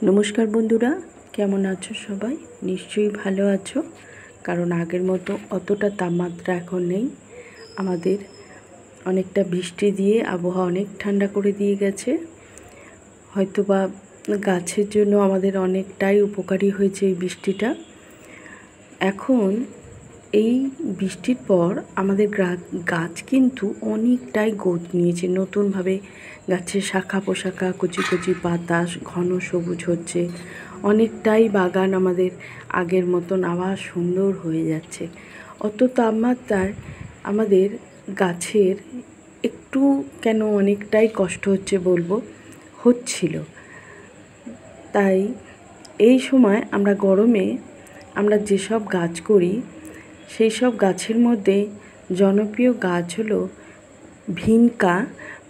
নমস্কার বন্ধুরা, কেমন আছো সবাই? নিশ্চয়ই ভালো আছো, কারণ আগের মতো অতটা তাপমাত্রা এখন নেই। আমাদের অনেকটা বৃষ্টি দিয়ে আবহাওয়া অনেক ঠান্ডা করে দিয়ে গেছে। হয়তোবা গাছের জন্য আমাদের অনেকটাই উপকারী হয়েছে এই বৃষ্টিটা। এখন এই বৃষ্টির পর আমাদের গাছ কিন্তু অনেকটাই গ্রোথ নিয়েছে। নতুনভাবে গাছের শাখা পোশাখা, কচি কচি পাতা ঘন সবুজ হচ্ছে। অনেকটাই বাগান আমাদের আগের মতন আবার সুন্দর হয়ে যাচ্ছে। অত তাপমাত্রায় আমাদের গাছের একটু কেন অনেকটাই কষ্ট হচ্ছে বলবো, হচ্ছিল। তাই এই সময় আমরা গরমে আমরা যেসব গাছ করি, সেই সব গাছের মধ্যে জনপ্রিয় গাছ হলো ভিনকা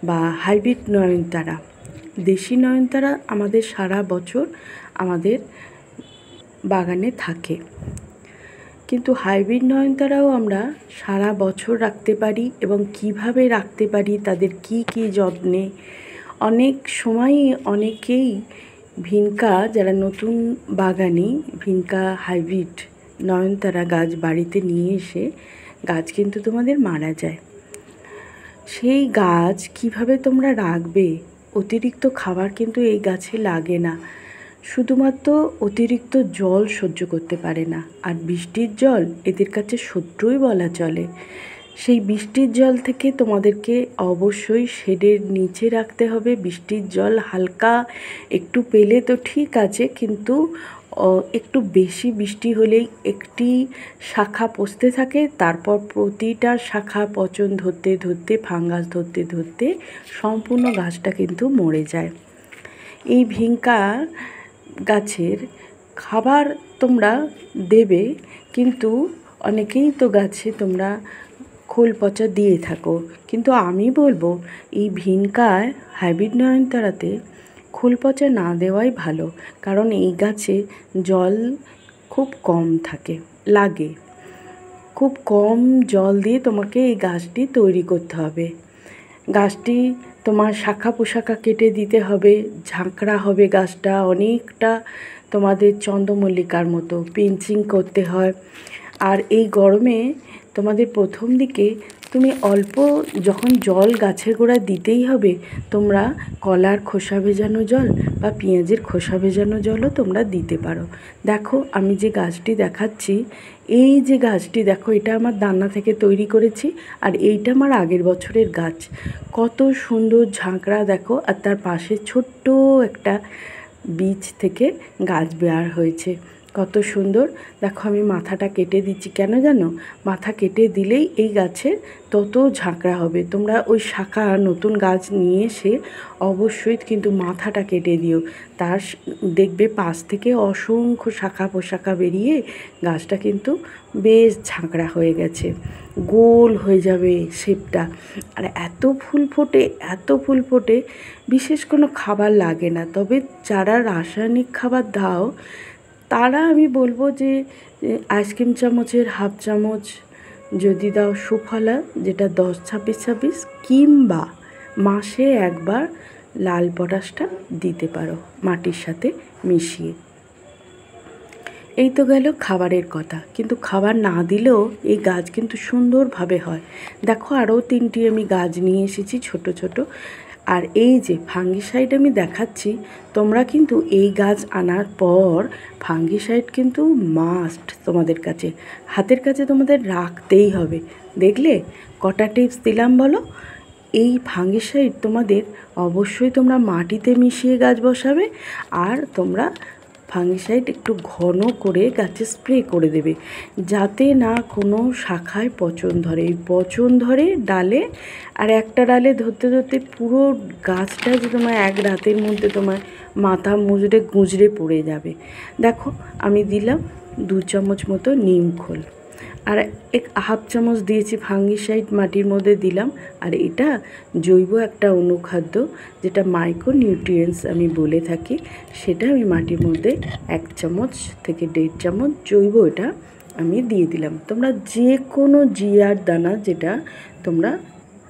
বা হাইব্রিড নয়নতারা। দেশি নয়নতারা আমাদের সারা বছর আমাদের বাগানে থাকে, কিন্তু হাইব্রিড নয়নতারাও আমরা সারা বছর রাখতে পারি। এবং কিভাবে রাখতে পারি, তাদের কি কি যত্নে, অনেক সময়ই অনেকেই ভিনকা, যারা নতুন বাগানি, ভিনকা হাইব্রিড নয়নতারা গাছ বাড়িতে নিয়ে এসে গাছ কিন্তু তোমাদের মারা যায়। সেই গাছ কিভাবে তোমরা রাখবে? অতিরিক্ত খাবার কিন্তু এই গাছে লাগে না, শুধুমাত্র অতিরিক্ত জল সহ্য করতে পারে না। আর বৃষ্টির জল এদের কাছে শত্রুই বলা চলে। সেই বৃষ্টির জল থেকে তোমাদেরকে অবশ্যই শেডের নিচে রাখতে হবে। বৃষ্টির জল হালকা একটু পেলে তো ঠিক আছে, কিন্তু একটু বেশি বৃষ্টি হলেই একটি শাখা পচতে থাকে, তারপর প্রতিটা শাখা পচন ধরতে ধরতে, ফাঙ্গাস ধরতে ধরতে সম্পূর্ণ গাছটা কিন্তু মরে যায়। এই ভিনকা গাছের খাবার তোমরা দেবে, কিন্তু অনেকেই তো গাছে তোমরা খোল পচা দিয়ে থাকো, কিন্তু আমি বলবো এই ভিনকায় হাইব্রিড নয়নতারাতে খোল পচা না দেওয়াই ভালো। কারণ এই গাছে জল খুব কম লাগে। খুব কম জল দিয়ে তোমাকে এই গাছটি তৈরি করতে হবে। গাছটি তোমার শাখা পোশাখা কেটে দিতে হবে, ঝাঁকড়া হবে গাছটা, অনেকটা তোমাদের চন্দ্রমল্লিকার মতো পিঞ্চিং করতে হয়। আর এই গরমে তোমাদের প্রথম দিকে তুমি অল্প যখন জল গাছের গোড়ায় দিতেই হবে, তোমরা কলার খোসা ভেজানো জল বা পেঁয়াজের খোসা ভেজানো জলও তোমরা দিতে পারো। দেখো আমি যে গাছটি দেখাচ্ছি, এই যে গাছটি দেখো, এটা আমার দানা থেকে তৈরি করেছি, আর এইটা আমার আগের বছরের গাছ। কত সুন্দর ঝাঁকড়া দেখো, আর তার পাশে ছোট্ট একটা বীজ থেকে গাছ বের হয়েছে। কত সুন্দর দেখো। আমি মাথাটা কেটে দিচ্ছি, কেন জানো? মাথা কেটে দিলেই এই গাছের তত ঝাঁকড়া হবে। তোমরা ওই শাখা নতুন গাছ নিয়ে এসে অবশ্যই কিন্তু মাথাটা কেটে দিও, তার দেখবে পাশ থেকে অসংখ্য শাখা পোশাখা বেরিয়ে গাছটা কিন্তু বেশ ঝাঁকড়া হয়ে গেছে, গোল হয়ে যাবে শেপটা। আর এত ফুল ফোটে, বিশেষ কোনো খাবার লাগে না। তবে যারা রাসায়নিক খাবার দাও, তারা আমি বলবো যে আইসক্রিম চামচের হাফ চামচ যদি দাও সুফলা, যেটা 10-26-26, কিংবা মাসে একবার লাল পটাশটা দিতে পারো মাটির সাথে মিশিয়ে। এই তো গেল খাবারের কথা, কিন্তু খাবার না দিলেও এই গাছ কিন্তু সুন্দরভাবে হয়। দেখো আরও 3টি আমি গাছ নিয়ে এসেছি ছোট ছোট। আর এই যে ফাঙ্গিসাইড আমি দেখাচ্ছি, তোমরা কিন্তু এই গাছ আনার পর ফাঙ্গিসাইড কিন্তু মাস্ট তোমাদের কাছে, হাতের কাছে তোমাদের রাখতেই হবে। দেখলে কটা টিপস দিলাম বলো? এই ফাঙ্গিসাইড তোমাদের অবশ্যই তোমরা মাটিতে মিশিয়ে গাছ বসাবে, আর তোমরা ফাঙ্গিসাইড একটু ঘন করে গাছে স্প্রে করে দেবে, যাতে না কোনো শাখায় পচন ধরে। এই পচন ধরে ডালে, আর একটা ডালে ধরতে ধরতে পুরো গাছটা যে তোমার এক রাতের মধ্যে তোমার মাথা গুঁজরে পড়ে যাবে। দেখো আমি দিলাম 2 চামচ মতো নিম খোল, আর হাফ চামচ দিয়েছি ফাঙ্গিসাইড মাটির মধ্যে দিলাম। আর এটা জৈব একটা অনুখাদ্য, যেটা মাইক্রো নিউট্রিয়েন্টস আমি বলে থাকি, সেটা আমি মাটির মধ্যে 1 চামচ থেকে 1.5 চামচ জৈব এটা আমি দিয়ে দিলাম। তোমরা যে কোনো জিয়ার দানা, যেটা তোমরা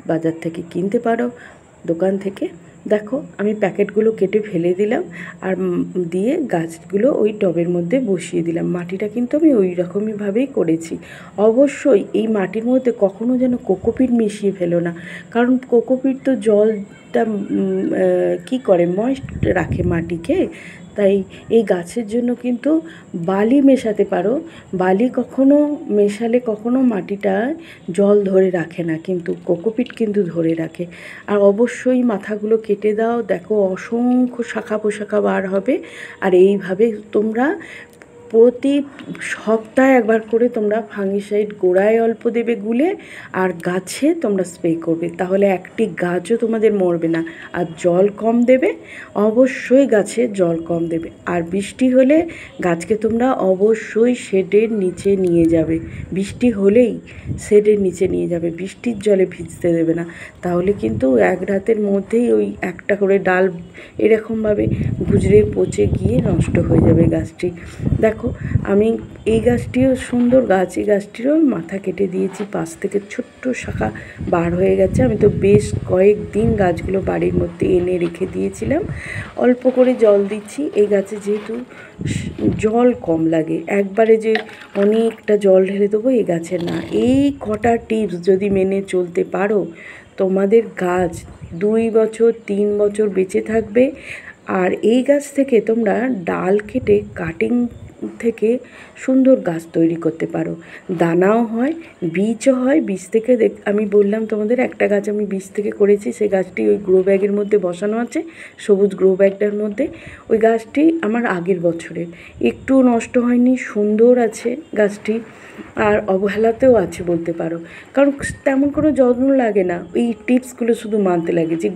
বাজার থেকে কিনতে পারো, দোকান থেকে, দেখো আমি প্যাকেটগুলো কেটে ফেলে দিলাম আর দিয়ে গাছগুলো ওই টবের মধ্যে বসিয়ে দিলাম। মাটিটা কিন্তু আমি ওই রকমইভাবেই করেছি। অবশ্যই এই মাটির মধ্যে কখনো যেন কোকোপিট মিশিয়ে ফেলো না, কারণ কোকোপিট তো জলটা কী করে, ময়েস্ট রাখে মাটিকে। তাই এই গাছের জন্য কিন্তু বালি মেশাতে পারো। বালি কখনো মেশালে কখনো মাটিটা জল ধরে রাখে না, কিন্তু কোকোপিট কিন্তু ধরে রাখে। আর অবশ্যই মাথাগুলো কেটে দাও, দেখো অসংখ্য শাখা পোশাখা বার হবে। আর এইভাবে তোমরা প্রতি সপ্তাহে একবার করে তোমরা ফাঙ্গিসাইড গোড়ায় অল্প দেবে গুলে, আর গাছে তোমরা স্প্রে করবে, তাহলে একটি গাছও তোমাদের মরবে না। আর জল কম দেবে, অবশ্যই গাছে জল কম দেবে। আর বৃষ্টি হলে গাছকে তোমরা অবশ্যই শেডের নিচে নিয়ে যাবে। বৃষ্টি হলেই শেডের নিচে নিয়ে যাবে, বৃষ্টির জলে ভিজতে দেবে না, তাহলে কিন্তু এক রাতের মধ্যেই ওই একটা করে ডাল এরকমভাবে গুজরে পচে গিয়ে নষ্ট হয়ে যাবে গাছটি। দেখো আমি এই গাছটিও সুন্দর গাছ, এই গাছটিরও মাথা কেটে দিয়েছি, পাশ থেকে ছোট্ট শাখা বার হয়ে গেছে। আমি তো বেশ কয়েকদিন গাছগুলো বাড়ির মধ্যে এনে রেখে দিয়েছিলাম, অল্প করে জল দিচ্ছি। এই গাছে যেহেতু জল কম লাগে, একবারে যে অনেকটা জল ঢেলে দেবো এই গাছে না। এই কটা টিপস যদি মেনে চলতে পারো, তোমাদের গাছ 2 বছর 3 বছর বেঁচে থাকবে। আর এই গাছ থেকে তোমরা ডাল কেটে কাটিং থেকে সুন্দর গাছ তৈরি করতে পারো। দানাও হয়, বীজও হয়। বীজ থেকে আমি বললাম তোমাদের একটা গাছ আমি বীজ থেকে করেছি, সেই গাছটি ওই গ্রো ব্যাগের মধ্যে বসানো আছে, সবুজ গ্রো ব্যাগটার মধ্যে। ওই গাছটি আমার আগের বছরের, একটু নষ্ট হয়নি, সুন্দর আছে গাছটি। আর অবহেলাতেও আছে বলতে পারো, কারণ তেমন কোনো যত্ন লাগে না, এই টিপসগুলো শুধু মানতে লাগে যে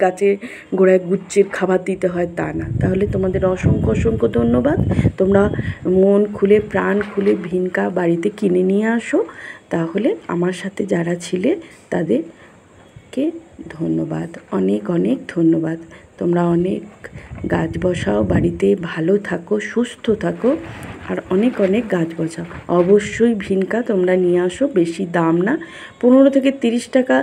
গাছে গোড়ায় গুচ্ছের খাবার দিতে হয় তা না। তাহলে তোমাদের অসংখ্য অসংখ্য ধন্যবাদ। তোমরা মন খুলে প্রাণ খুলে ভিনকা বাড়িতে কিনে নিয়ে আসো। তাহলে আমার সাথে যারা ছিলে তাদেরকে ধন্যবাদ, অনেক অনেক ধন্যবাদ। তোমরা অনেক গাছ বসাও বাড়িতে, ভালো থাকো, সুস্থ থাকো, আর অনেক অনেক গাছ বসাও। অবশ্যই ভিনকা তোমরা নিয়ে আসো, বেশি দাম না, 15 থেকে 30 টাকা